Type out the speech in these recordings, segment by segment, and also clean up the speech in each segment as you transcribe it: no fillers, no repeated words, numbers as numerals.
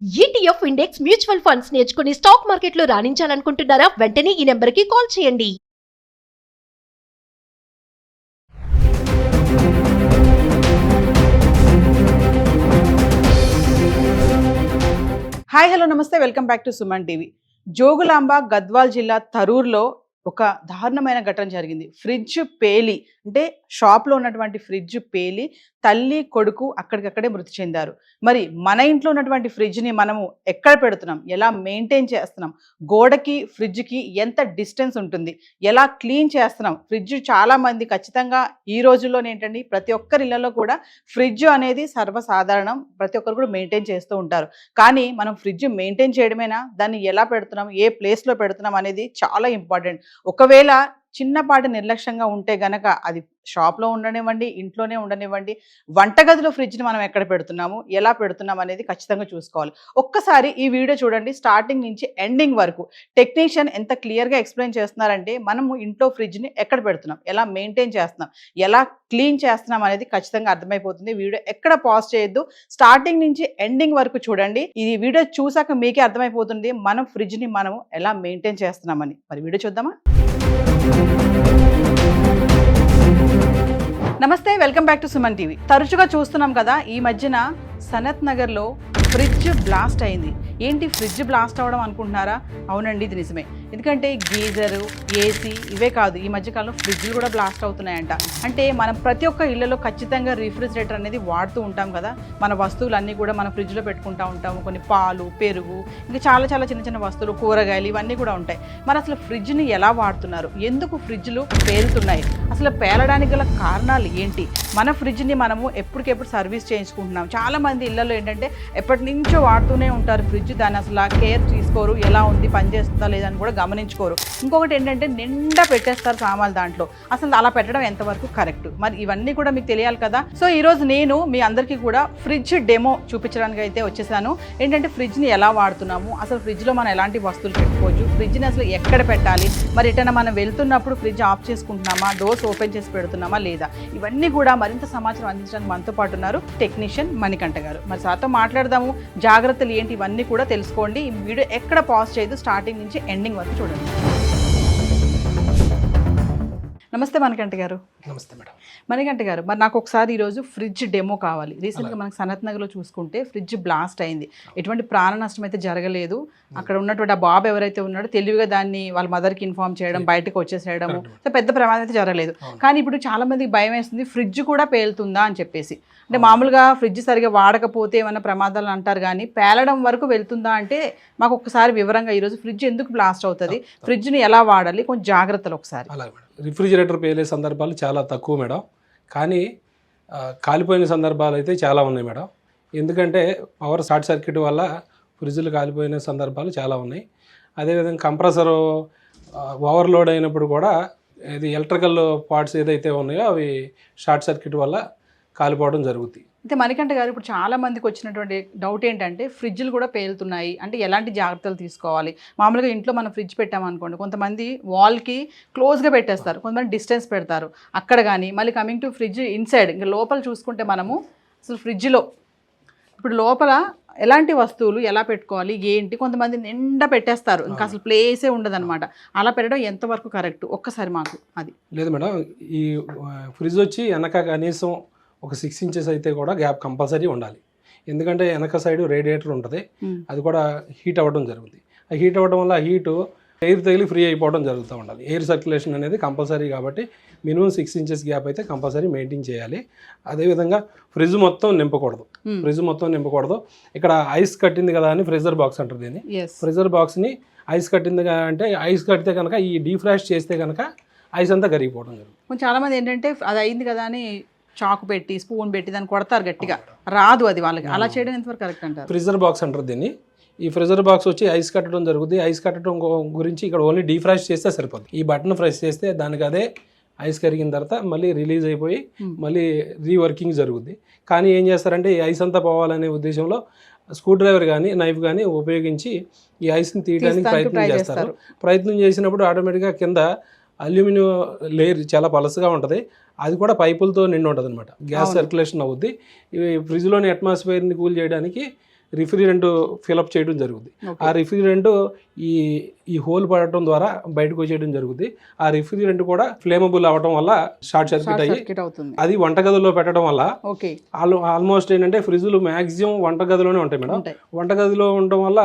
ETF index mutual funds నేర్చుకుని stock మార్కెట్లో రాణించాలనుకుంటున్నారా? వెంటనే ఈ నెంబర్కి కాల్ చేయండి. హాయ్ హలో నమస్తే, welcome back to Suman TV. Jogulamba Gadwal జిల్లా తరూర్లో ఒక దారుణమైన ఘటన జరిగింది. ఫ్రిడ్జ్ పేలి, అంటే షాప్లో ఉన్నటువంటి ఫ్రిడ్జ్ పేలి తల్లి కొడుకు అక్కడికక్కడే మృతి చెందారు. మరి మన ఇంట్లో ఉన్నటువంటి ఫ్రిడ్జ్ని మనము ఎక్కడ పెడుతున్నాం, ఎలా మెయింటైన్ చేస్తున్నాం, గోడకి ఫ్రిడ్జ్కి ఎంత డిస్టెన్స్ ఉంటుంది, ఎలా క్లీన్ చేస్తున్నాం. ఫ్రిడ్జ్ చాలామంది ఖచ్చితంగా ఈ రోజుల్లో ఏంటండి, ప్రతి ఒక్కరి ఇళ్లలో కూడా ఫ్రిడ్జ్ అనేది సర్వసాధారణం, ప్రతి ఒక్కరు కూడా మెయింటైన్ చేస్తూ ఉంటారు. కానీ మనం ఫ్రిడ్జ్ మెయింటైన్ చేయడమేనా, దాన్ని ఎలా పెడుతున్నాం, ఏ ప్లేస్లో పెడుతున్నాం అనేది చాలా ఇంపార్టెంట్. ఒకవేళ చిన్నపాటి నిర్లక్ష్యంగా ఉంటే గనక అది షాప్లో ఉండనివ్వండి, ఇంట్లోనే ఉండనివ్వండి, వంటగదిలో ఫ్రిడ్జ్ని మనం ఎక్కడ పెడుతున్నాము, ఎలా పెడుతున్నాం అనేది ఖచ్చితంగా చూసుకోవాలి. ఒక్కసారి ఈ వీడియో చూడండి, స్టార్టింగ్ నుంచి ఎండింగ్ వరకు. టెక్నీషియన్ ఎంత క్లియర్గా ఎక్స్ప్లెయిన్ చేస్తున్నారంటే మనము ఇంట్లో ఫ్రిడ్జ్ని ఎక్కడ పెడుతున్నాం, ఎలా మెయింటైన్ చేస్తున్నాం, ఎలా క్లీన్ చేస్తున్నాం అనేది ఖచ్చితంగా అర్థమైపోతుంది. వీడియో ఎక్కడ పాజ్ చేయొద్దు, స్టార్టింగ్ నుంచి ఎండింగ్ వరకు చూడండి. ఈ వీడియో చూసాక మీకే అర్థమైపోతుంది మనం ఫ్రిడ్జ్ని మనము ఎలా మెయింటైన్ చేస్తున్నామని. మరి వీడియో చూద్దామా? నమస్తే, welcome back to Suman TV. తరచుగా చూస్తున్నాం కదా, ఈ మధ్యన సనత్ నగర్లో ఫ్రిడ్జ్ బ్లాస్ట్ అయింది. ఏంటి ఫ్రిడ్జ్ బ్లాస్ట్ అవ్వడం అనుకుంటున్నారా? అవునండి, ఇది నిజమే. ఎందుకంటే గీజరు, ఏసీ ఇవే కాదు, ఈ మధ్యకాలంలో ఫ్రిడ్జ్లు కూడా బ్లాస్ట్ అవుతున్నాయంట. అంటే మనం ప్రతి ఒక్క ఇళ్లలో ఖచ్చితంగా రిఫ్రిజిరేటర్ అనేది వాడుతూ ఉంటాం కదా. మన వస్తువులన్నీ కూడా మనం ఫ్రిడ్జ్లో పెట్టుకుంటూ ఉంటాము. కొన్ని పాలు, పెరుగు, ఇంకా చాలా చాలా చిన్న చిన్న వస్తువులు, కూరగాయలు ఇవన్నీ కూడా ఉంటాయి. మరి అసలు ఫ్రిడ్జ్ని ఎలా వాడుతున్నారు, ఎందుకు ఫ్రిడ్జ్లు పేలుతున్నాయి, అసలు పేలడానికి గల కారణాలు ఏంటి, మన ఫ్రిడ్జ్ని మనము ఎప్పటికెప్పుడు సర్వీస్ చేయించుకుంటున్నాం. చాలామంది ఇళ్లలో ఏంటంటే ఎప్పటి నుంచో వాడుతూనే ఉంటారు ఫ్రిడ్జ్, దాన్ని అసలు కేర్ తీసుకోరు, ఎలా ఉంది, పనిచేస్తుందా లేదని కూడా గమనించుకోరు. ఇంకొకటి ఏంటంటే నిండా పెట్టేస్తారు సామాన్లు దాంట్లో. అసలు అలా పెట్టడం ఎంతవరకు కరెక్ట్, మరి ఇవన్నీ కూడా మీకు తెలియాలి కదా. సో ఈరోజు నేను మీ అందరికీ కూడా ఫ్రిడ్జ్ డెమో చూపించడానికి అయితే వచ్చేసాను. ఏంటంటే ఫ్రిడ్జ్ని ఎలా వాడుతున్నాము, అసలు ఫ్రిడ్జ్లో మనం ఎలాంటి వస్తువులు పెట్టుకోవచ్చు, ఫ్రిడ్జ్ని అసలు ఎక్కడ పెట్టాలి, మరి ఎటైనా మనం వెళ్తున్నప్పుడు ఫ్రిడ్జ్ ఆఫ్ చేసుకుంటున్నామా, డోర్స్ ఓపెన్ చేసి పెడుతున్నామా లేదా, ఇవన్నీ కూడా మరింత సమాచారం అందించడానికి మనతో పాటు ఉన్నారు టెక్నీషియన్ మణికంఠ గారు. మరి సార్తో మాట్లాడదాము, జాగ్రత్తలు ఏంటి ఇవన్నీ కూడా తెలుసుకోండి. ఈ వీడియో ఎక్కడ పాజ్ చేయదు, స్టార్టింగ్ నుంచి ఎండింగ్ వరకు చూడండి. నమస్తే మణికంఠ గారు. నమస్తే మేడం. మణికంఠ గారు, మరి నాకు ఒకసారి ఈరోజు ఫ్రిడ్జ్ డెమో కావాలి. రీసెంట్గా మనకు సనత్ నగర్లో చూసుకుంటే ఫ్రిడ్జ్ బ్లాస్ట్ అయింది. ఎటువంటి ప్రాణ నష్టం అయితే జరగలేదు. అక్కడ ఉన్నటువంటి ఆ బాబు ఎవరైతే ఉన్నాడో తెలివిగా దాన్ని వాళ్ళ మదర్కి ఇన్ఫార్మ్ చేయడం, బయటకు వచ్చేసేయడము, సో పెద్ద ప్రమాదం అయితే జరగలేదు. కానీ ఇప్పుడు చాలా మందికి భయం వేస్తుంది, ఫ్రిడ్జ్ కూడా పేలుతుందా అని చెప్పేసి. అంటే మామూలుగా ఫ్రిడ్జ్ సరిగా వాడకపోతే ఏమైనా ప్రమాదాలు అంటారు, కానీ పేలడం వరకు వెళ్తుందా అంటే మాకు ఒకసారి వివరంగా ఈరోజు ఫ్రిడ్జ్ ఎందుకు బ్లాస్ట్ అవుతుంది, ఫ్రిడ్జ్ని ఎలా వాడాలి, కొంచెం జాగ్రత్తలు ఒకసారి. అలాగే మేడం. రిఫ్రిజిరేటర్ పేలే సందర్భాలు చాలా తక్కువ మేడం, కానీ కాలిపోయిన సందర్భాలు అయితే చాలా ఉన్నాయి మేడం. ఎందుకంటే పవర్ షార్ట్ సర్క్యూట్ వల్ల ఫ్రిడ్జ్లు కాలిపోయిన సందర్భాలు చాలా ఉన్నాయి. అదేవిధంగా కంప్రెసర్ ఓవర్లోడ్ అయినప్పుడు కూడా ఇది ఎలక్ట్రికల్ పార్ట్స్ ఏదైతే ఉన్నాయో అవి షార్ట్ సర్క్యూట్ వల్ల కాలిపోవడం జరుగుతుంది. అయితే మణికంఠ గారు, ఇప్పుడు చాలా మందికి వచ్చినటువంటి డౌట్ ఏంటంటే ఫ్రిడ్జ్లు కూడా పేలుతున్నాయి అంటే ఎలాంటి జాగ్రత్తలు తీసుకోవాలి. మామూలుగా ఇంట్లో మనం ఫ్రిడ్జ్ పెట్టామనుకోండి, కొంతమంది వాల్కి క్లోజ్గా పెట్టేస్తారు, కొంతమంది డిస్టెన్స్ పెడతారు అక్కడ. కానీ మళ్ళీ కమింగ్ టు ఫ్రిడ్జ్ ఇన్సైడ్, ఇంకా లోపల చూసుకుంటే మనము అసలు ఫ్రిడ్జ్లో ఇప్పుడు లోపల ఎలాంటి వస్తువులు ఎలా పెట్టుకోవాలి ఏంటి, కొంతమంది నిండా పెట్టేస్తారు, ఇంకా అసలు ప్లేసే ఉండదన్నమాట. అలా పెట్టడం ఎంతవరకు కరెక్ట్, ఒక్కసారి మాకు అది. లేదు మేడం, ఈ ఫ్రిడ్జ్ వచ్చి వెనక కనీసం ఒక 6 ఇంచెస్ అయితే కూడా గ్యాప్ కంపల్సరీ ఉండాలి. ఎందుకంటే వెనక సైడ్ రేడియేటర్ ఉంటుంది, అది కూడా హీట్ అవ్వడం జరుగుతుంది. ఆ హీట్ అవ్వడం వల్ల ఆ హీటు ఎయిర్ తగిలి ఫ్రీ అయిపోవడం జరుగుతూ ఉండాలి. ఎయిర్ సర్క్యులేషన్ అనేది కంపల్సరీ, కాబట్టి మినిమం 6 ఇంచెస్ గ్యాప్ అయితే కంపల్సరీ మెయింటైన్ చేయాలి. అదేవిధంగా ఫ్రిడ్జ్ మొత్తం నింపకూడదు. ఇక్కడ ఐస్ కట్టింది కదా అని ఫ్రీజర్ బాక్స్ అంటారు దీన్ని. ఫ్రీజర్ బాక్స్ని ఐస్ కట్టింది అంటే ఐస్ కడితే కనుక ఈ డీఫ్రాస్ట్ చేస్తే కనుక ఐస్ అంతా కరిగిపోవడం జరుగుతుంది. చాలామంది ఏంటంటే అది అయింది కదా అని చాకు పెట్టి, స్పూన్ పెట్టి దాన్ని కొడతారు గట్టిగా, రాదు అది వాళ్ళకి. అలా చేయడం ఎంతవరకు కరెక్ట్ అంటారు? ఫ్రీజర్ బాక్స్ అంటారు దీన్ని. ఈ ఫ్రీజర్ బాక్స్ వచ్చి ఐస్ కట్టడం జరుగుతుంది. ఐస్ కట్టడం గురించి ఇక్కడ ఓన్లీ డీఫ్రాస్ట్ చేస్తే సరిపోతుంది. ఈ బటన్ ప్రెస్ చేస్తే దానికి అదే ఐస్ కరిగిన తర్వాత మళ్ళీ రిలీజ్ అయిపోయి మళ్ళీ రీవర్కింగ్ జరుగుద్ది. కానీ ఏం చేస్తారంటే ఈ ఐస్ అంతా పోవాలనే ఉద్దేశంలో స్క్రూ డ్రైవర్ కానీ నైఫ్ కానీ ఉపయోగించి ఈ ఐస్ని తీయడానికి ప్రయత్నం చేసినప్పుడు ఆటోమేటిక్గా కింద అల్యూమినియం లేయర్ చాలా పలసగా ఉంటుంది, అది కూడా పైపులతో నిండి ఉంటుంది అనమాట. గ్యాస్ సర్క్యులేషన్ అవుద్ది. ఇవి ఫ్రిడ్జ్లోని అట్మాస్ఫియర్ని కూల్ చేయడానికి రిఫ్రిజరెంట్ ఫిలప్ చేయడం జరుగుతుంది. Okay. ఆ రిఫ్రిజరెంట్ ఈ హోల్ పడటం ద్వారా బయటకు వచ్చేయడం జరుగుతుంది. ఆ రిఫ్రిజరెంట్ కూడా ఫ్లేమబుల్ అవ్వడం వల్ల షార్ట్ సర్క్యూట్ అయ్యి సర్క్యూట్ అవుతుంది. అది వంటగదిలో పెట్టడం వల్ల ఓకే, ఆల్మోస్ట్ ఏంటంటే ఫ్రిడ్జ్లు మ్యాక్సిమం వంటగదిలోనే ఉంటాయి మేడం. ఉంటాయి. వంటగదిలో ఉండడం వల్ల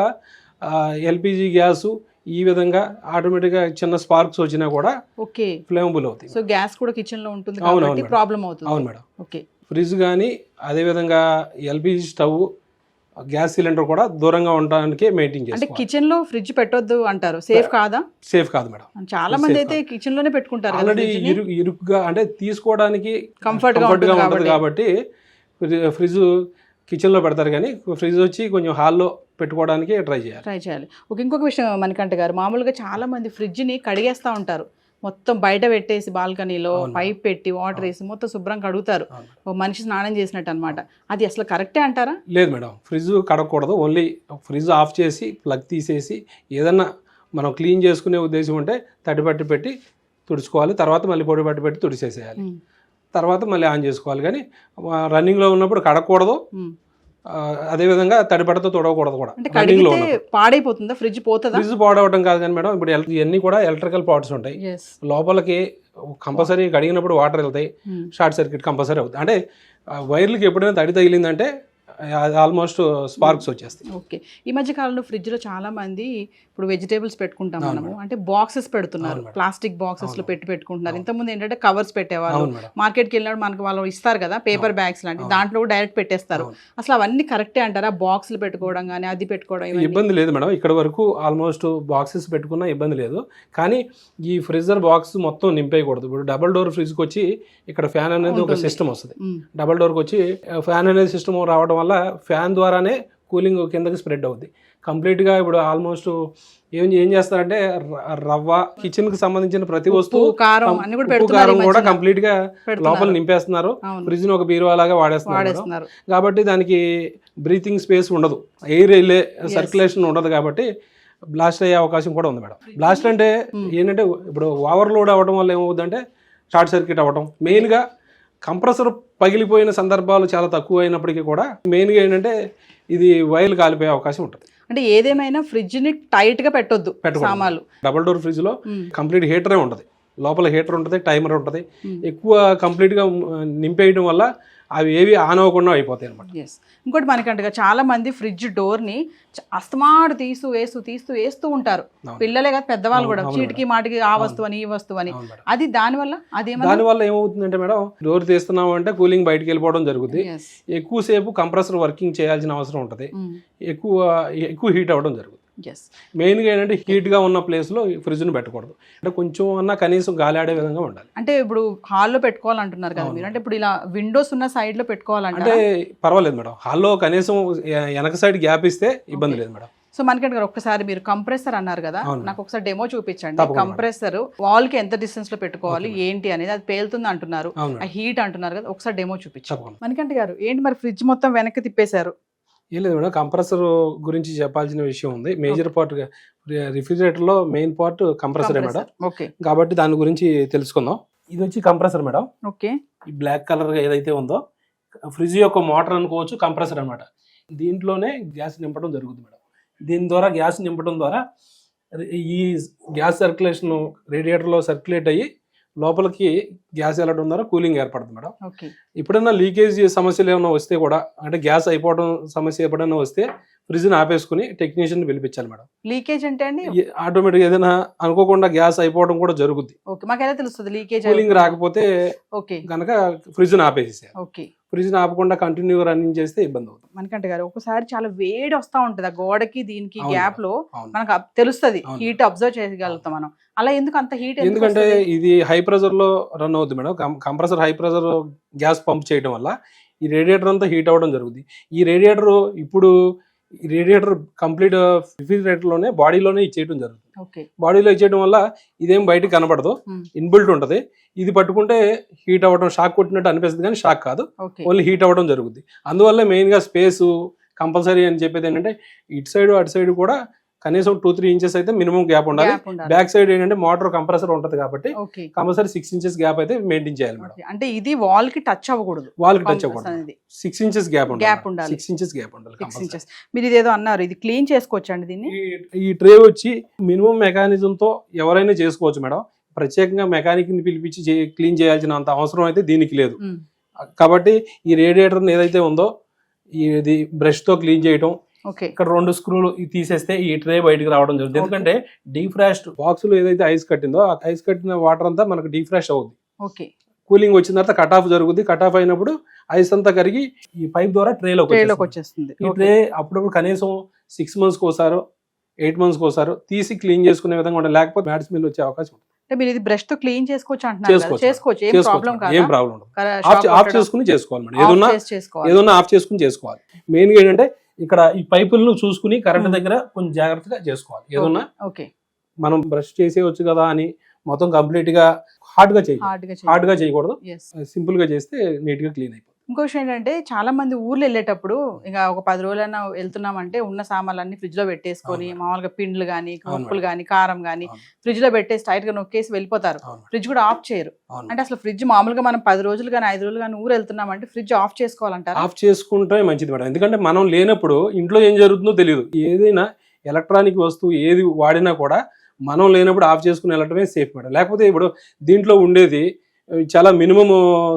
ఎల్పిజి గ్యాసు ఈ విధంగా ఆటోమేటిక్గా చిన్న స్పార్క్స్ వచ్చినా కూడా ఓకే ఫ్లేమబుల్ అవుతాయి. సో గ్యాస్ కూడా కిచెన్ లో ఉంటుంది అవును, కాబట్టి అవును ప్రాబ్లం అవుతుంది. అవును మేడం. ఓకే, ఫ్రిడ్జ్ కానీ అదేవిధంగా ఎల్పిజి స్టవ్, గ్యాస్ సిలిండర్ కూడా దూరంగా ఉండడానికి మెయింటైన్ అంటే చేసుకోవాలి. కిచెన్ లో ఫ్రిడ్జ్ పెట్టొద్దు అంటారు, సేఫ్ కాదా? సేఫ్ కాదు మేడం. చాలా మంది అయితే కిచెన్ లోనే పెట్టుకుంటారు కదా ఆల్రెడీ fridge ని. ఇరుకుగా అంటే తీసుకోవడానికి Comfort గా కంఫర్ట్గా ఉంటుంది ఉంటుంది కాబట్టి ఫ్రిడ్జ్ కిచెన్లో పెడతారు, కానీ ఫ్రిడ్జ్ వచ్చి కొంచెం హాల్లో పెట్టుకోవడానికి ట్రై చేయాలి. ఇంకొక విషయం మణికంఠ గారు, మామూలుగా చాలా మంది ఫ్రిడ్జ్ ని కడిగేస్తా ఉంటారు, మొత్తం బయట పెట్టేసి బాల్కనీలో అవును. పైప్ పెట్టి వాటర్ వేసి మొత్తం శుభ్రం కడుగుతారు, అవును. ఓ మనిషి స్నానం చేసినట్టు అన్నమాట. అది అసలు కరెక్టే అంటారా? లేదు మేడం, ఫ్రిడ్జ్ కడగకూడదు. ఓన్లీ ఫ్రిడ్జ్ ఆఫ్ చేసి ప్లగ్ తీసేసి ఏదన్నా మనం క్లీన్ చేసుకునే ఉద్దేశం ఉంటే తడి పట్టి పెట్టి తుడుచుకోవాలి. తర్వాత మళ్ళీ పొడి పట్టి పెట్టి తుడిచేసేయాలి. తర్వాత మళ్ళీ ఆన్ చేసుకోవాలి. కానీ రన్నింగ్లో ఉన్నప్పుడు కడగకూడదు. అదేవిధంగా తడిపడతో తుడవకూడదు కూడా. అంటే రన్నింగ్లో కడిగితే ఉన్నప్పుడు పాడైపోతుందా ఫ్రిడ్జ్, పోతుందా? ఫ్రిడ్జ్ పాడవటం కాదు కానీ మేడం, ఇప్పుడు ఇవన్నీ కూడా ఎలక్ట్రికల్ పార్ట్స్ ఉంటాయి. Yes. లోపలికి కంపల్సరీ కడిగినప్పుడు వాటర్ వెళ్తాయి, షార్ట్ సర్క్యూట్ కంపల్సరీ అవుతుంది. అంటే వైర్లకి ఎప్పుడైనా తడి తగిలిందంటే ఆల్మోస్ట్ స్పార్క్స్ వచ్చేస్తాయి. ఓకే, ఈ మధ్య కాలంలో ఫ్రిడ్జ్ లో చాలా మంది ఇప్పుడు వెజిటేబుల్స్ పెట్టుకుంటాం మనము, అంటే బాక్సెస్ పెడుతున్నారు, ప్లాస్టిక్ బాక్సెస్ లో పెట్టుకుంటున్నారు. ఇంతకుముందు ఏంటంటే కవర్స్ పెట్టేవాళ్ళు, మార్కెట్కి వెళ్ళినప్పుడు మనకు వాళ్ళు ఇస్తారు కదా పేపర్ బ్యాగ్స్ లాంటి, దాంట్లో డైరెక్ట్ పెట్టేస్తారు. అసలు అవన్నీ కరెక్టే అంటారా? బాక్స్లు పెట్టుకోవడం కానీ అది పెట్టుకోవడం ఇబ్బంది లేదు మేడం. ఇక్కడ వరకు ఆల్మోస్ట్ బాక్సెస్ పెట్టుకున్నా ఇబ్బంది లేదు. కానీ ఈ ఫ్రిడ్జర్ బాక్స్ మొత్తం నింపేయకూడదు. ఇప్పుడు డబల్ డోర్ ఫ్రిడ్జ్కి వచ్చి ఇక్కడ ఫ్యాన్ అనేది ఒక సిస్టమ్ వస్తుంది. డబల్ డోర్కి వచ్చి ఫ్యాన్ అనేది సిస్టమ్ రావడం వల్ల ఫ్యాన్ ద్వారానే కూలింగ్ కిందకి స్ప్రెడ్ అవుద్ది కంప్లీట్గా. ఇప్పుడు ఆల్మోస్ట్ ఏం చేస్తారంటే రవ్వ, కిచెన్ కి సంబంధించిన ప్రతి వస్తువు, కారం కూడా కంప్లీట్ గా లోపల నింపేస్తున్నారు. ఫ్రిడ్జ్ ని ఒక బీరువా లాగా వాడేస్తున్నారు. కాబట్టి దానికి బ్రీతింగ్ స్పేస్ ఉండదు, ఎయిర్ వెళ్ళే సర్క్యులేషన్ ఉండదు. కాబట్టి బ్లాస్ట్ అయ్యే అవకాశం కూడా ఉంది మేడం. బ్లాస్ట్ అంటే ఏంటంటే ఇప్పుడు ఓవర్లోడ్ అవ్వడం వల్ల ఏమవుతుందంటే షార్ట్ సర్క్యూట్ అవ్వడం. మెయిన్గా కంప్రెసర్ పగిలిపోయిన సందర్భాలు చాలా తక్కువ అయినప్పటికీ కూడా మెయిన్గా ఏంటంటే ఇది వైర్లు కాలిపోయే అవకాశం ఉంటుంది. అంటే ఏదేమైనా ఫ్రిడ్జ్ ని టైట్ గా పెట్టొద్దు సామాన్లు. డబుల్ డోర్ ఫ్రిడ్జ్ లో కంప్లీట్ హీటరే ఉంటుంది, లోపల హీటర్ ఉంటుంది, టైమర్ ఉంటుంది. ఎక్కువ కంప్లీట్ గా నింపేయడం వల్ల అవి ఏవి ఆన్ అవ్వకుండా అయిపోతాయి అనమాట. ఇంకోటి మనకంటగా చాలా మంది ఫ్రిడ్జ్ డోర్ ని అస్తమాటు తీస్తూ ఉంటారు, పిల్లలే కదా పెద్దవాళ్ళు కూడా, చీటికి మాటికి ఆ వస్తువు అని ఈ వస్తువు అని. అది దానివల్ల ఏమవుతుందంటే మేడం, డోర్ తీస్తున్నాం అంటే కూలింగ్ బయటకు వెళ్ళిపోవడం జరుగుతుంది. ఎక్కువసేపు కంప్రెసర్ వర్కింగ్ చేయాల్సిన అవసరం ఉంటుంది, ఎక్కువ హీట్ అవ్వడం జరుగుతుంది. మెయిన్గా ఏంటంటే హీట్గా ఉన్న ప్లేస్లో ఫ్రిడ్జ్ను పెట్టకూడదు. అంటే కొంచెం అన్నా కనీసం గాలి ఆడే విధంగా ఉండాలి. అంటే ఇప్పుడు హాల్లో పెట్టుకోవాలంటున్నారు కదా మీరు, అంటే ఇప్పుడు ఇలా విండోస్ ఉన్న సైడ్లో పెట్టుకోవాలంటే అంటే పర్వాలేదు మేడం. హాల్లో కనీసం వెనక సైడ్ గ్యాప్ ఇస్తే ఇబ్బంది లేదు మేడం. సో మనకంటే గారు ఒక్కసారి మీరు కంప్రెసర్ అన్నారు కదా, నాకు ఒకసారి డెమో చూపించండి. కంప్రెసర్ వాల్ కి ఎంత డిస్టెన్స్ లో పెట్టుకోవాలి ఏంటి అనేది, అది పేలుతుంది అంటున్నారు, ఆ హీట్ అంటున్నారు కదా, ఒకసారి డెమో చూపించండి. మనకంటే గారు ఏంటి మరి ఫ్రిడ్జ్ మొత్తం వెనక్కి తిప్పేశారు? ఏం లేదు మేడం, కంప్రెసర్ గురించి చెప్పాల్సిన విషయం ఉంది. మేజర్ పార్ట్ రిఫ్రిజిరేటర్ లో మెయిన్ పార్ట్ కంప్రెసరే మేడం. ఓకే, కాబట్టి దాని గురించి తెలుసుకుందాం. ఇది వచ్చి కంప్రెసర్ మేడం. ఓకే, ఈ బ్లాక్ కలర్ ఏదైతే ఉందో ఫ్రిడ్జ్ యొక్క మోటార్ అనుకోవచ్చు, కంప్రెసర్ అనమాట. దీంట్లోనే గ్యాస్ నింపడం జరుగుతుంది మేడం. దీని ద్వారా గ్యాస్ నింపడం ద్వారా ఈ గ్యాస్ సర్క్యులేషన్ రేడియేటర్లో సర్క్యులేట్ అయ్యి లోపలికి గ్యాస్ వెళ్ళడం ద్వారా కూలింగ్ ఏర్పడుతుంది మేడం. ఎప్పుడైనా లీకేజ్ సమస్యలు ఏమైనా వస్తే కూడా, అంటే గ్యాస్ అయిపోవడం సమస్య ఎప్పుడైనా వస్తే ఫ్రిడ్జ్ని ఆపేసుకుని టెక్నీషియన్ పిలిపించాలి మేడం. లీకేజ్ అంటే అండి ఆటోమేటిక్ ఏదైనా అనుకోకుండా గ్యాస్ అయిపోవడం కూడా జరుగుద్ది. మాకు ఎలా తెలుస్తుంది లీకేజ్? కూలింగ్ రాకపోతే కనుక ఫ్రిడ్జ్ని ఆపేసేసారు. ఓకే, ఫ్రిడ్జ్ ఆపకుండా కంటిన్యూ రన్నింగ్ చేస్తే ఇబ్బంది అవుతుంది. మనకంటే గారు ఒకసారి చాలా వేడి వస్తూ ఉంటుంది ఆ గోడకి దీనికి గ్యాప్ లో, మనకు తెలుస్తుంది, హీట్ అబ్జర్వ్ చేయగలుగుతాం మనం. అలా ఎందుకు అంత హీట్? ఎందుకంటే ఇది హై ప్రెజర్ లో రన్ అవుతుంది madam. Compressor high pressure gas pump చేయడం వల్ల ఈ రేడియేటర్ అంతా హీట్ అవ్వడం జరుగుతుంది. ఈ రేడియేటర్ ఇప్పుడు కంప్లీట్ రిఫ్రిజిరేటర్ లోనే బాడీలోనే ఇచ్చేయడం జరుగుతుంది. బాడీలో ఇచ్చేయడం వల్ల ఇదేం బయటకు కనబడదు, ఇన్బిల్ట్ ఉంటది. ఇది పట్టుకుంటే హీట్ అవ్వడం, షాక్ కొట్టినట్టు అనిపిస్తుంది కానీ షాక్ కాదు, ఓన్లీ హీట్ అవ్వడం జరుగుతుంది. అందువల్ల మెయిన్ గా స్పేస్ కంపల్సరీ అని చెప్పేది ఏంటంటే ఇటు సైడ్ అటు సైడ్ కూడా కనీసం 2-3 ఇంచెస్ అయితే మినిమం గ్యాప్ ఉండాలి. Gap ఉండాలి. బ్యాక్ సైడ్ ఏంటంటే మోటార్ కంప్రెసర్ ఉంటది కాబట్టి ఓకే కంపల్సరీ 6 ఇంచెస్ గ్యాప్ అయితే మెయింటైన్ చేయాలి మేడం. అంటే ఇది వాల్ కి టచ్ అవ్వకూడదు, వాల్ కి టచ్ Compressor అవ్వకూడదు. అనేది 6 ఇంచెస్ గ్యాప్ Gap ఉండాలి. ఉండాలి. 6 ఇంచెస్ గ్యాప్ ఉండాలి 6 compulsory. ఇంచెస్. మీరు ఇదేదో అన్నారు, ఇది క్లీన్ చేసుకోవచ్చు అండి దీన్ని? ఈ ట్రే వచ్చి మినిమం మెకానిజం తో ఎవరైనా చేసుకోవచ్చు మేడం. ప్రత్యేకంగా మెకానిక్ ని పిలిపించి క్లీన్ చేయాల్సిన అంత అవసరం అయితే దీనికి లేదు. ఉమ్. కాబట్టి ఈ రేడియేటర్ ఏదైతే ఉందో ఇది బ్రష్ తో క్లీన్ చేయటం, ఓకే ఇక్కడ 2 స్క్రూలు తీసేస్తే ఈ ట్రే బయటికి రావడం జరుగుతుంది. ఎందుకంటే డీఫ్రాస్ట్ బాక్స్ లో ఏదైతే ఐస్ కట్టిందో ఆ ఐస్ కట్టిన వాటర్ అంతా మనకు డీఫ్రాస్ట్ అవుతుంది. ఓకే కూలింగ్ వచ్చిన తర్వాత కట్ ఆఫ్ జరుగుతుంది. కట్ ఆఫ్ అయినప్పుడు ఐస్ అంతా కరిగి ఈ పైప్ ద్వారా ట్రేలోకి ట్రేలోకి వచ్చేస్తుంది. ఈ ట్రే అప్పుడప్పుడు కనీసం 6 మంత్స్కి ఒకసారో 8 మంత్స్కి ఒకసారో తీసి క్లీన్ చేసుకునే విధంగా ఉండాలి. లేకపోతే బ్యాడ్ స్మెల్ వచ్చే అవకాశం ఉంటుంది. అంటే మీరు ఇది బ్రష్ తో క్లీన్ చేసుకోవచ్చు అంటున్నారు కదా? చేసుకోవచ్చు, ఏం ప్రాబ్లం కాదు. ఏం ప్రాబ్లం ఉండదు. ఆఫ్ చేసుకుని చేసుకోవాలి మేడం. చేసుకోవాలి. ఏదన్నా ఆఫ్ చేసుకుని చేసుకోవాలి. మెయిన్ గా ఏంటంటే ఇక్కడ ఈ పైపులను చూసుకుని కరెంట్ దగ్గర కొంచెం జాగ్రత్తగా చేసుకోవాలి. ఏదన్నా ఓకే మనం బ్రష్ చేసేయచ్చు కదా అని మొత్తం కంప్లీట్ గా హార్డ్ గా హార్డ్ గా చేయకూడదు. Yes. సింపుల్ గా చేస్తే నీట్ గా క్లీన్ అయిపోతుంది. ఇంకో విషయం ఏంటంటే చాలా మంది ఊర్లు వెళ్ళేటప్పుడు ఇంకా ఒక 10 రోజులైనా వెళ్తున్నామంటే ఉన్న సామాన్లన్నీ ఫ్రిడ్జ్ లో పెట్టేసుకొని అవును. మామూలుగా పిండ్లు కానీ అవును. ఉప్పులు కానీ కారం కానీ అవును. ఫ్రిడ్జ్ లో పెట్టేసి టైట్ గా నొక్కేసి వెళ్ళిపోతారు. అవును. ఫ్రిడ్జ్ కూడా ఆఫ్ చేయరు. అవును. అంటే అసలు ఫ్రిడ్జ్ మామూలుగా మనం 10 రోజులు కానీ 5 రోజులు కానీ ఊరు వెళ్తున్నామంటే ఫ్రిడ్జ్ ఆఫ్ చేసుకోవాలంటారు. ఆఫ్ చేసుకుంటే మంచిది మేడం. ఎందుకంటే మనం లేనప్పుడు ఇంట్లో ఏం జరుగుతుందో తెలియదు. ఏదైనా ఎలక్ట్రానిక్ వస్తువు ఏది వాడినా కూడా మనం లేనప్పుడు ఆఫ్ చేసుకుని వెళ్ళటమే సేఫ్ మేడం. లేకపోతే ఇప్పుడు దీంట్లో ఉండేది చాలా మినిమం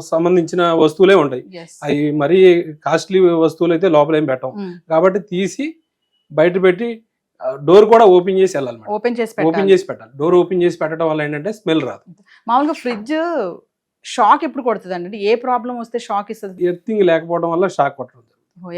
సంబంధించిన వస్తువులే ఉంటాయి. అవి మరీ కాస్ట్లీ వస్తువులు అయితే లోపల ఏం పెట్టం. కాబట్టి తీసి బయట పెట్టి డోర్ కూడా ఓపెన్ చేసి వెళ్ళాలి మేడం. ఓపెన్ చేసి పెట్టాలి. డోర్ ఓపెన్ చేసి పెట్టడం వల్ల ఏంటంటే స్మెల్ రాదు. మామూలుగా ఫ్రిడ్జ్ షాక్ ఎప్పుడు కొడుతుంది అండి? ఏ ప్రాబ్లం వస్తే షాక్ ఇస్తుంది? ఎర్తింగ్ లేకపోవడం వల్ల షాక్ కొట్టడం.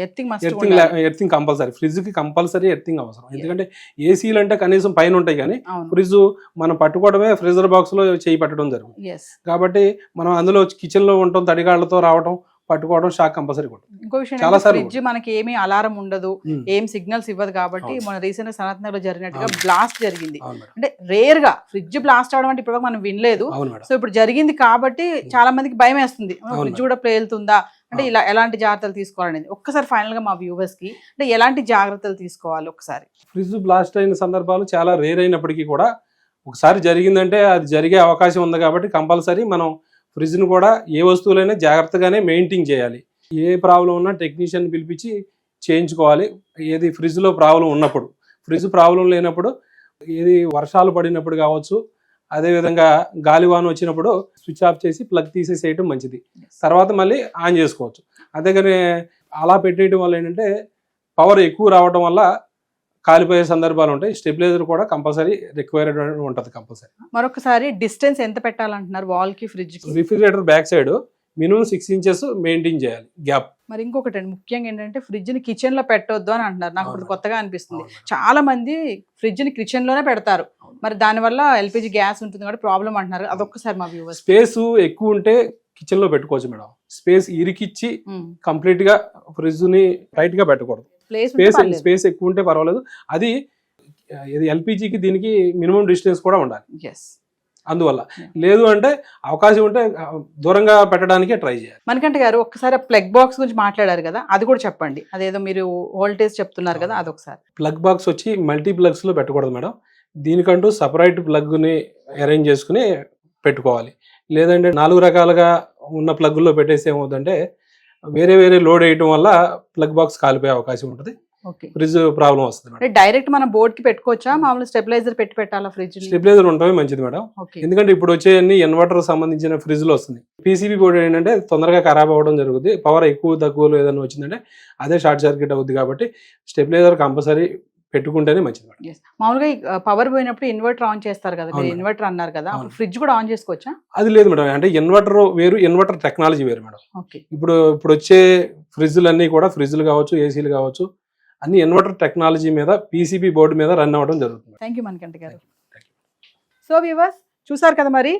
Earthing compulsory. ఫ్రిడ్జ్ కి కంపల్సరీ ఎర్తింగ్ అవసరం. ఎందుకంటే ఏసీలు అంటే కనీసం పైన ఉంటాయి కానీ ఫ్రిడ్జ్ మనం పట్టుకోవడమే ఫ్రీజర్ బాక్స్ లో చేయి పెట్టడం జరుగుతుంది. కాబట్టి మనం అందులో కిచెన్ లో ఉంటాం, తడిగాళ్లతో రావడం పట్టుకోవడం షాక్ కంపల్సరీ కొడుతుంది. ఇంకో విషయం, ఫ్రిడ్జ్ మనకి ఏమీ అలారం ఉండదు, ఏం సిగ్నల్స్ ఇవ్వదు. కాబట్టి మన రీసెంట్ గా సనత్ నగర్ లో జరిగినట్టుగా బ్లాస్ట్ జరిగింది. అంటే రేర్ గా ఫ్రిడ్జ్ బ్లాస్ట్ అవడం అంటే ఇప్పుడు మనం వినలేదు. సో ఇప్పుడు జరిగింది కాబట్టి చాలా మందికి భయం వేస్తుంది, ఫ్రిడ్జ్ కూడా పేలుతుందా అంటే ఇలా ఎలాంటి జాగ్రత్తలు తీసుకోవాలనేది. ఒక్కసారి ఫైనల్ గా మా వ్యూవర్స్ కి అంటే ఎలాంటి జాగ్రత్తలు తీసుకోవాలి ఒకసారి? ఫ్రిడ్జ్ బ్లాస్ట్ అయిన సందర్భాలు చాలా రేర్ అయినప్పటికీ కూడా ఒకసారి జరిగిందంటే అది జరిగే అవకాశం ఉంది. కాబట్టి కంపల్సరీ మనం ఫ్రిడ్జ్ను కూడా ఏ వస్తువులైనా జాగ్రత్తగానే మెయింటైన్ చేయాలి. ఏ ప్రాబ్లం ఉన్నా టెక్నీషియన్ పిలిపించి చేయించుకోవాలి. ఏది ఫ్రిడ్జ్లో ప్రాబ్లం ఉన్నప్పుడు, ఫ్రిడ్జ్ ప్రాబ్లం లేనప్పుడు, ఏది వర్షాలు పడినప్పుడు కావచ్చు, అదేవిధంగా గాలివాన వచ్చినప్పుడు స్విచ్ ఆఫ్ చేసి ప్లగ్ తీసేసేయటం మంచిది. తర్వాత మళ్ళీ ఆన్ చేసుకోవచ్చు. అంతేగాని అలా పెట్టేయడం వల్ల ఏంటంటే పవర్ ఎక్కువ రావడం వల్ల కాలిపోయే సందర్భాలు ఉంటాయి. స్టెబిలైజర్ కూడా కంపల్సరీ రిక్వైర్డ్ ఉంటుంది కంపల్సరీ. మరొకసారి డిస్టెన్స్ ఎంత పెట్టాలంటున్నారు వాల్ కి ఫ్రిడ్జ్ కి? Refrigerator back side minimum 6 inches maintain చేయాలి గ్యాప్. మరి ఇంకొకటి అండి, ముఖ్యంగా ఏంటంటే ఫ్రిడ్జ్ ని కిచెన్ లో పెట్టొద్దు అని అంటున్నారు. నాకు ఇప్పుడు కొత్తగా అనిపిస్తుంది. చాలా మంది ఫ్రిడ్జ్ ని కిచెన్ లోనే పెడతారు. మరి దానివల్ల ఎల్పిజి గ్యాస్ ఉంటుంది కాబట్టి ప్రాబ్లం అంటున్నారు. అదొక్కసారి మా వ్యూవర్స్. స్పేస్ ఎక్కువ ఉంటే కిచెన్ లో పెట్టుకోవచ్చు మేడం. స్పేస్ ఇరికిచ్చి కంప్లీట్ గా ఫ్రిడ్జ్ ని టైట్ గా పెట్టకూడదు. స్పేస్ ఎక్కువ ఉంటే పర్వాలేదు. అది ఎల్పిజికి దీనికి మినిమం డిస్టెన్స్ కూడా ఉండాలి. అందువల్ల లేదు అంటే అవకాశం ఉంటే దూరంగా పెట్టడానికి ట్రై చేయాలి. మణికంఠ గారు ఒక్కసారి ప్లగ్ బాక్స్ గురించి మాట్లాడారు కదా, అది కూడా చెప్పండి. అదేదో మీరు వోల్టేజ్ చెప్తున్నారు కదా, అదొకసారి. ప్లగ్ బాక్స్ వచ్చి మల్టీ ప్లగ్స్ లో పెట్టకూడదు మేడం. దీనికంటూ సపరేట్ ప్లగ్ ని అరేంజ్ చేసుకుని పెట్టుకోవాలి. లేదంటే 4 రకాలుగా ఉన్న ప్లగ్లో పెట్టేసి ఏమవుతుందంటే వేరే వేరే లోడ్ వేయడం వల్ల ప్లగ్ బాక్స్ కాలిపోయే అవకాశం ఉంటుంది. ఫ్రిడ్జ్ ప్రాబ్లం వస్తుంది. డైరెక్ట్ మనం బోర్డ్ కి పెట్టుకోవచ్చా? మామూలు స్టెబిలైజర్ పెట్టి పెట్టాలా ఫ్రిడ్జ్? స్టెబిలైజర్ ఉండటమే మంచిది మేడం. ఎందుకంటే ఇప్పుడు వచ్చేయన్ని ఇన్వర్టర్ సంబంధించిన ఫ్రిడ్జ్ లో వస్తుంది. పీసీబీ బోర్డు ఏంటంటే తొందరగా ఖరాబ్ అవ్వడం జరుగుతుంది. పవర్ ఎక్కువ తక్కువలో ఏదైనా వచ్చిందంటే అదే షార్ట్ సర్క్యూట్ అవుతుంది. కాబట్టి స్టెబిలైజర్ కంపల్సరీ పెట్టుకుంటేనే మంచిది మేడం. మామూలుగా పవర్ పోయినప్పుడు ఇన్వర్టర్ ఆన్ చేస్తారు కదా, మీరు ఇన్వర్టర్ అన్నారు కదా, ఫ్రిడ్జ్ కూడా ఆన్ చేసుకోవచ్చా? అది లేదు మేడం. అంటే ఇన్వర్టర్ వేరు, ఇన్వర్టర్ టెక్నాలజీ వేరు మేడం. ఇప్పుడు వచ్చే ఫ్రిడ్జ్లు అన్ని కూడా ఫ్రిడ్జ్లు కావచ్చు, ఏసీలు కావచ్చు, అన్ని ఇన్వర్టర్ టెక్నాలజీ మీద పీసీబీ బోర్డు మీద రన్ అవ్వడం జరుగుతుంది. థ్యాంక్ యూ మణికంఠ గారు. సో వ్యూవర్స్ చూసారు కదా, మరి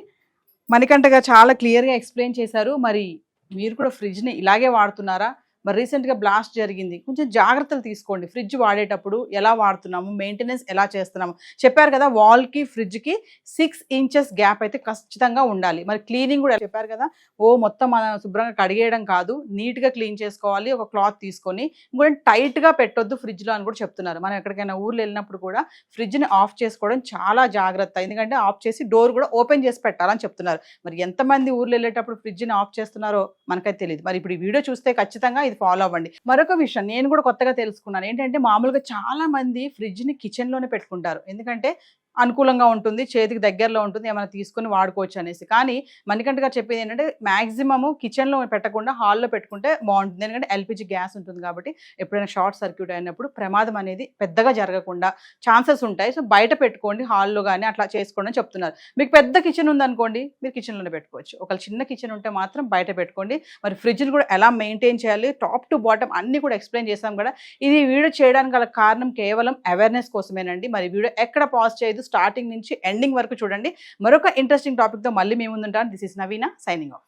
మణికంఠ గారు చాలా క్లియర్గా ఎక్స్ప్లెయిన్ చేశారు. మరి మీరు కూడా ఫ్రిడ్జ్ని ఇలాగే వాడుతున్నారా? మరి రీసెంట్గా బ్లాస్ట్ జరిగింది, కొంచెం జాగ్రత్తలు తీసుకోండి. ఫ్రిడ్జ్ వాడేటప్పుడు ఎలా వాడుతున్నాము, మెయింటెనెన్స్ ఎలా చేస్తున్నాము. చెప్పారు కదా వాల్కి ఫ్రిడ్జ్కి 6 ఇంచెస్ గ్యాప్ అయితే ఖచ్చితంగా ఉండాలి. మరి క్లీనింగ్ కూడా చెప్పారు కదా, మొత్తం మనం శుభ్రంగా కడిగేయడం కాదు, నీట్గా క్లీన్ చేసుకోవాలి. ఒక క్లాత్ తీసుకొని ఇంకోటి టైట్గా పెట్టొద్దు ఫ్రిడ్జ్లో అని కూడా చెప్తున్నారు. మనం ఎక్కడికైనా ఊర్లో వెళ్ళినప్పుడు కూడా ఫ్రిడ్జ్ని ఆఫ్ చేసుకోవడం చాలా జాగ్రత్త, ఎందుకంటే ఆఫ్ చేసి డోర్ కూడా ఓపెన్ చేసి పెట్టాలని చెప్తున్నారు. మరి ఎంతమంది ఊర్లో వెళ్ళేటప్పుడు ఫ్రిడ్జ్ని ఆఫ్ చేస్తున్నారో మనకైతే తెలియదు. మరి ఇప్పుడు ఈ వీడియో చూస్తే ఖచ్చితంగా ఇది ఫాలో అవ్వండి. మరొక విషయం నేను కూడా కొత్తగా తెలుసుకున్నాను ఏంటంటే, మామూలుగా చాలా మంది ఫ్రిడ్జ్ని కిచెన్లోనే పెట్టుకుంటారు, ఎందుకంటే అనుకూలంగా ఉంటుంది, చేతికి దగ్గరలో ఉంటుంది, ఏమైనా తీసుకొని వాడుకోవచ్చు అనేసి. కానీ మణికంఠ గారు చెప్పేది ఏంటంటే మ్యాక్సిమము కిచెన్లో పెట్టకుండా హాల్లో పెట్టుకుంటే బాగుంటుంది, ఎందుకంటే ఎల్పిజి గ్యాస్ ఉంటుంది కాబట్టి ఎప్పుడైనా షార్ట్ సర్క్యూట్ అయినప్పుడు ప్రమాదం అనేది పెద్దగా జరగకుండా ఛాన్సెస్ ఉంటాయి. సో బయట పెట్టుకోండి, హాల్లో కానీ అట్లా చేసుకోండి అని చెప్తున్నారు. మీకు పెద్ద కిచెన్ ఉందనుకోండి, మీరు కిచెన్లోనే పెట్టుకోవచ్చు. ఒకవేళ చిన్న కిచెన్ ఉంటే మాత్రం బయట పెట్టుకోండి. మరి ఫ్రిడ్జ్ని కూడా ఎలా మెయింటైన్ చేయాలి, టాప్ టు బాటమ్ అన్నీ కూడా ఎక్స్ప్లెయిన్ చేసాం కూడా. ఇది వీడియో చేయడానికి గల కారణం కేవలం అవేర్నెస్ కోసమేనండి. మరి వీడియో ఎక్కడ పాజ్ చేయదు, స్టార్టింగ్ నుంచి ఎండింగ్ వరకు చూడండి. మరొక ఇంట్రెస్టింగ్ టాపిక్తో మళ్ళీ మేము ముందుంటాను. This is Naveena signing of.